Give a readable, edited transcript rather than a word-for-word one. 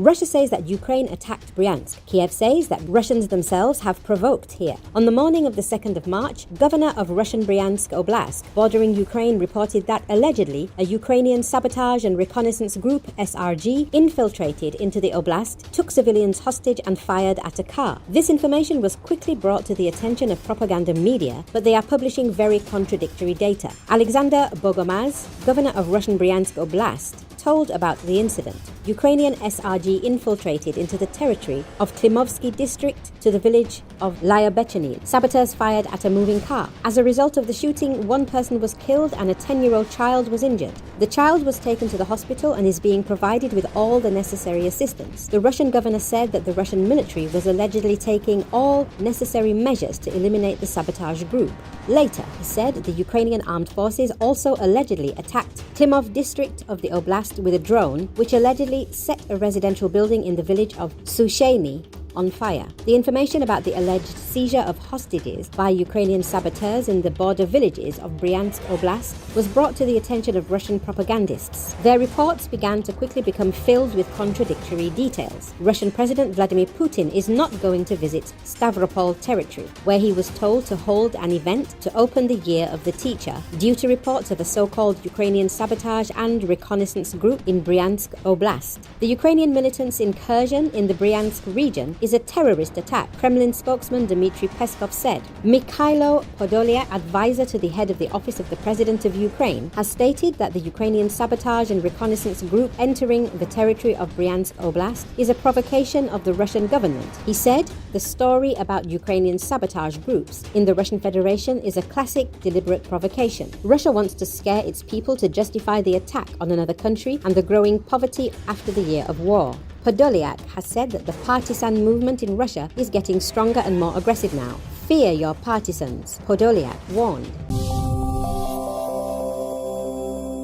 Russia says that Ukraine attacked Bryansk. Kiev says that Russians themselves have provoked here. On the morning of the 2nd of March, governor of Russian Bryansk Oblast, bordering Ukraine, reported that allegedly a Ukrainian sabotage and reconnaissance group, SRG, infiltrated into the oblast, took civilians hostage and fired at a car. This information was quickly brought to the attention of propaganda media, but they are publishing very contradictory data. Alexander Bogomaz, governor of Russian Bryansk Oblast, told about the incident. Ukrainian SRG infiltrated into the territory of Klimovsky district to the village of Lyabechenil. Saboteurs fired at a moving car. As a result of the shooting, one person was killed and a 10-year-old child was injured. The child was taken to the hospital and is being provided with all the necessary assistance. The Russian governor said that the Russian military was allegedly taking all necessary measures to eliminate the sabotage group. Later, he said the Ukrainian armed forces also allegedly attacked Klimov district of the oblast with a drone, which allegedly set a residential building in the village of Susheni on fire. The information about the alleged seizure of hostages by Ukrainian saboteurs in the border villages of Bryansk Oblast was brought to the attention of Russian propagandists. Their reports began to quickly become filled with contradictory details. Russian President Vladimir Putin is not going to visit Stavropol territory, where he was told to hold an event to open the Year of the Teacher, due to reports of a so-called Ukrainian sabotage and reconnaissance group in Bryansk Oblast. The Ukrainian militants' incursion in the Bryansk region is a terrorist attack, Kremlin spokesman Dmitry Peskov said. Mikhailo Podolyak, advisor to the head of the Office of the President of Ukraine, has stated that the Ukrainian sabotage and reconnaissance group entering the territory of Bryansk Oblast is a provocation of the Russian government. He said, the story about Ukrainian sabotage groups in the Russian Federation is a classic deliberate provocation. Russia wants to scare its people to justify the attack on another country and the growing poverty after the year of war. Podolyak has said that the partisan movement in Russia is getting stronger and more aggressive now. Fear your partisans, Podolyak warned.